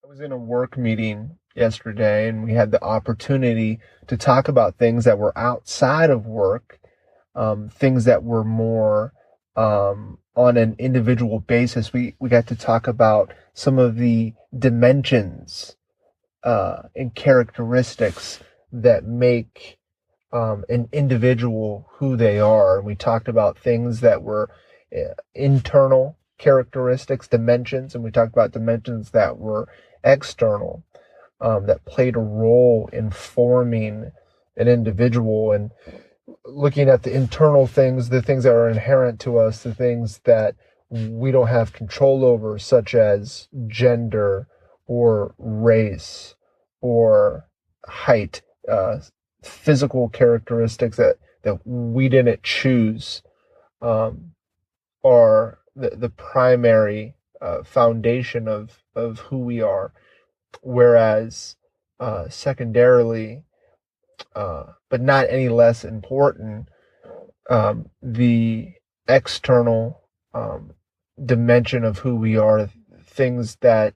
I was in a work meeting yesterday and we had the opportunity to talk about things that were outside of work, things that were more on an individual basis. We got to talk about some of the dimensions and characteristics that make an individual who they are. And we talked about things that were internal characteristics, dimensions, and we talked about dimensions that were external, that played a role in forming an individual. And looking at the internal things, the things that are inherent to us, the things that we don't have control over, such as gender or race or height, physical characteristics that we didn't choose, um, are the primary foundation of who we are. Whereas secondarily, but not any less important, the external dimension of who we are, things that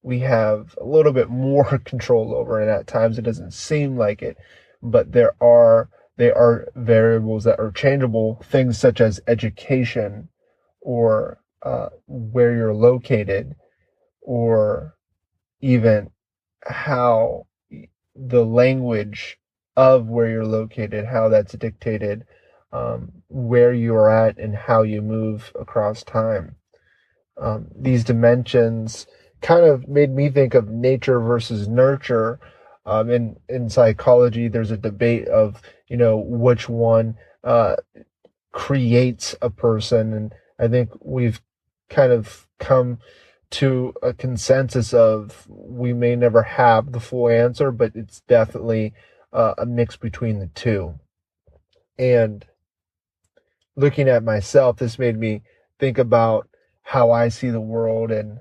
we have a little bit more control over, and at times it doesn't seem like it, but they are variables that are changeable, things such as education or where you're located, or even how the language of where you're located, how that's dictated, where you're at, and how you move across time. These dimensions kind of made me think of nature versus nurture. In psychology, there's a debate of which one creates a person, and I think we've kind of come to a consensus of we may never have the full answer, but it's definitely a mix between the two. And looking at myself, this made me think about how I see the world, and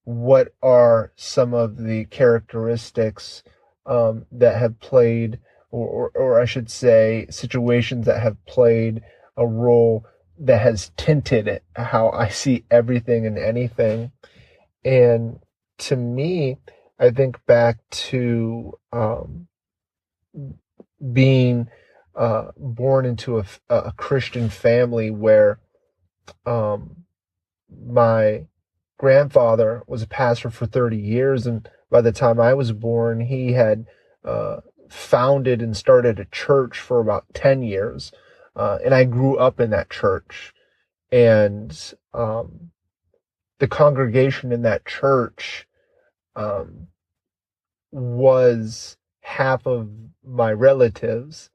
what are some of the characteristics that have played, or I should say, situations that have played a role that has tinted how I see everything and anything. And to me, I think back to being born into a Christian family where my grandfather was a pastor for 30 years. And by the time I was born, he had founded and started a church for about 10 years. And I grew up in that church. And the congregation in that church was half of my relatives,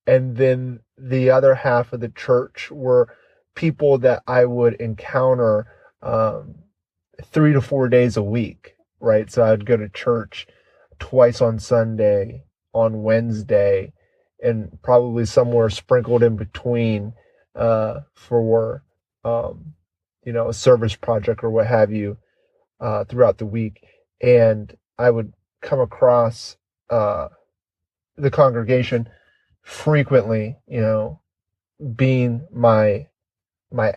and then the other half of the church were people that I would encounter 3 to 4 days a week, right? So I'd go to church twice on Sunday, on Wednesday, and probably somewhere sprinkled in between for a service project or what have you throughout the week. And I would come across the congregation frequently, being my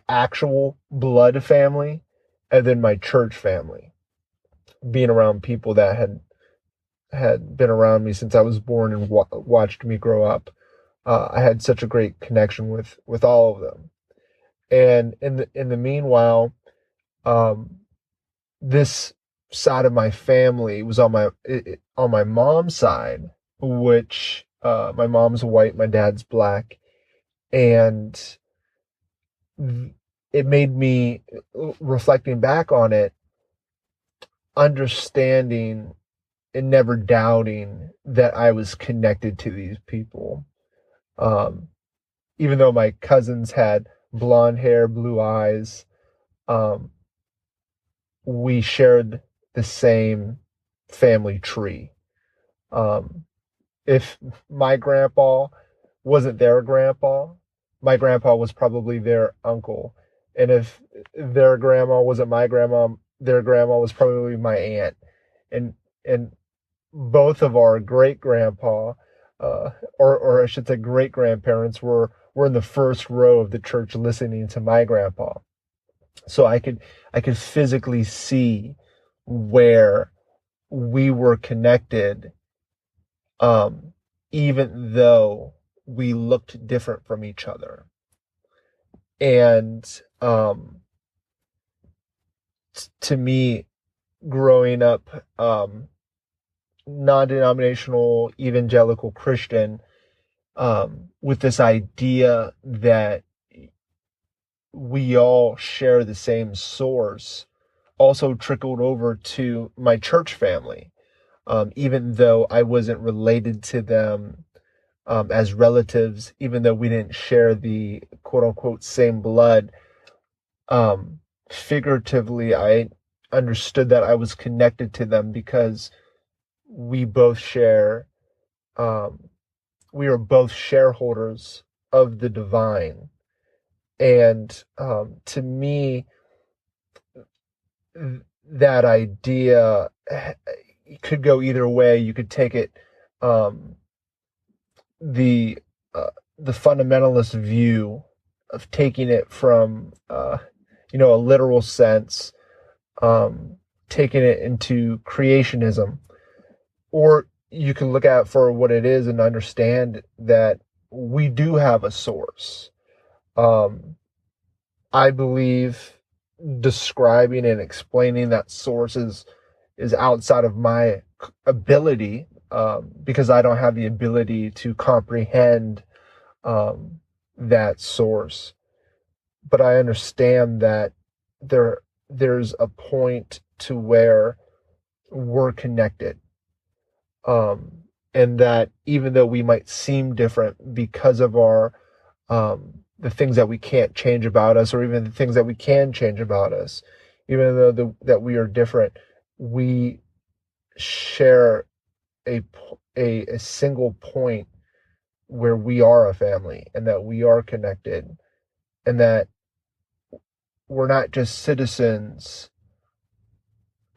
actual blood family, and then my church family, being around people that had been around me since I was born and watched me grow up. I had such a great connection with all of them. And in the meanwhile, this side of my family was on my mom's side, which my mom's white, my dad's black, and it made me, reflecting back on it, understanding and never doubting that I was connected to these people. Even though my cousins had blonde hair, blue eyes, we shared the same family tree. If my grandpa wasn't their grandpa, my grandpa was probably their uncle. And if their grandma wasn't my grandma, their grandma was probably my aunt. And both of our great grandpa, or I should say great grandparents, were in the first row of the church listening to my grandpa. So I could physically see where we were connected, um, even though we looked different from each other. And to me, growing up non-denominational evangelical Christian, with this idea that we all share the same source, also trickled over to my church family. Even though I wasn't related to them as relatives, even though we didn't share the quote unquote same blood, figuratively, I understood that I was connected to them because we both share, um, we are both shareholders of the divine. And to me, that idea could go either way. You could take it, um, the uh, the fundamentalist view of taking it from a literal sense, taking it into creationism, or you can look at it for what it is and understand that we do have a source. Um, I believe describing and explaining that source is outside of my ability, because I don't have the ability to comprehend that source. But I understand that there's a point to where we're connected, and that even though we might seem different because of our the things that we can't change about us, or even the things that we can change about us, even though that we are different, we share a, a single point where we are a family and that we are connected, and that we're not just citizens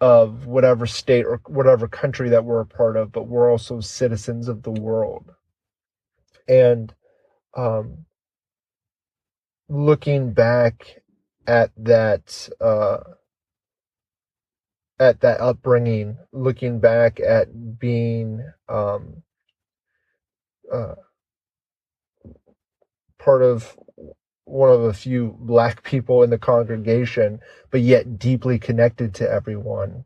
of whatever state or whatever country that we're a part of, but we're also citizens of the world. And um, looking back at that upbringing, looking back at being uh, part of one of a few black people in the congregation, but yet deeply connected to everyone,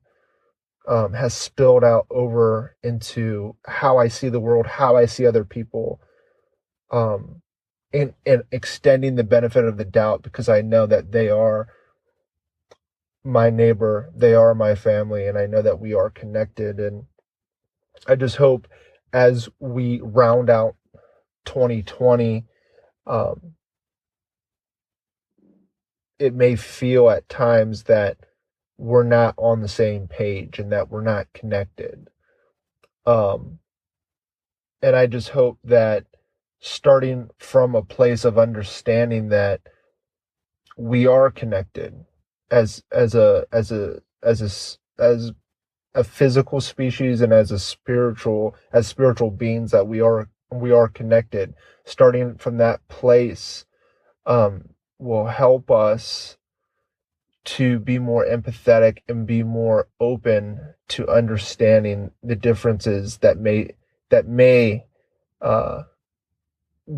has spilled out over into how I see the world, how I see other people, um, and extending the benefit of the doubt, because I know that they are my neighbor, they are my family, and I know that we are connected. And I just hope as we round out 2020, um, it may feel at times that we're not on the same page and that we're not connected. Um, and I just hope that, starting from a place of understanding that we are connected as a physical species, and as spiritual beings, that we are connected, starting from that place, will help us to be more empathetic and be more open to understanding the differences that may uh,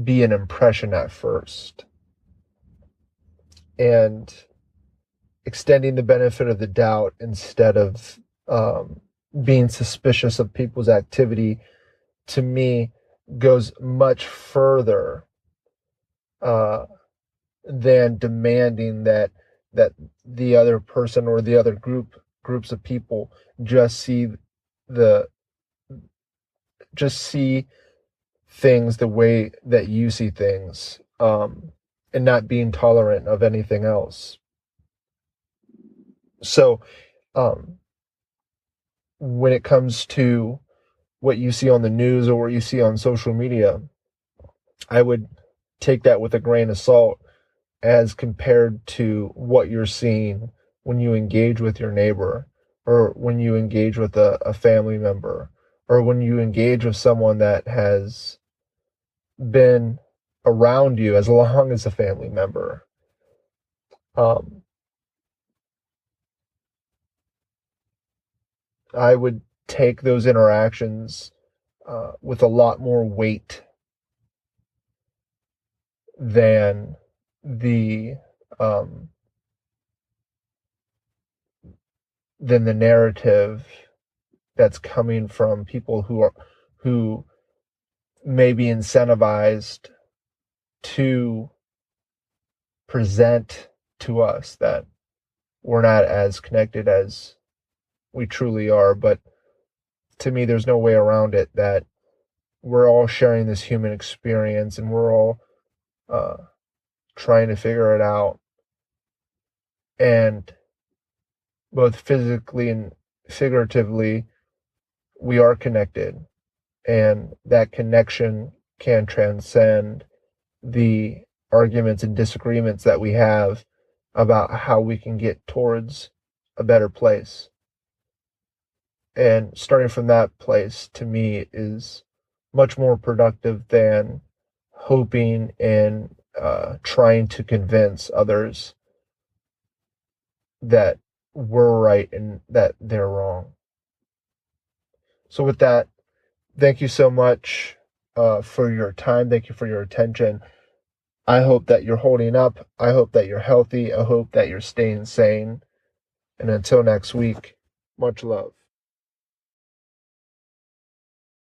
be an impression at first, and extending the benefit of the doubt instead of being suspicious of people's activity, to me, goes much further uh, than demanding that the other person or the other groups of people just the see things the way that you see things, and not being tolerant of anything else. So, um, when it comes to what you see on the news or what you see on social media, I would take that with a grain of salt as compared to what you're seeing when you engage with your neighbor, or when you engage with a family member, or when you engage with someone that has been around you as long as a family member. Um, I would take those interactions with a lot more weight than the um, than the narrative that's coming from people who may be incentivized to present to us that we're not as connected as we truly are. But to me, there's no way around it, that we're all sharing this human experience, and we're all uh, trying to figure it out. And both physically and figuratively, we are connected. And that connection can transcend the arguments and disagreements that we have about how we can get towards a better place. And starting from that place, to me, is much more productive than hoping and trying to convince others that we're right and that they're wrong. So, with that, thank you so much for your time. Thank you for your attention. I hope that you're holding up. I hope that you're healthy. I hope that you're staying sane. And until next week, much love.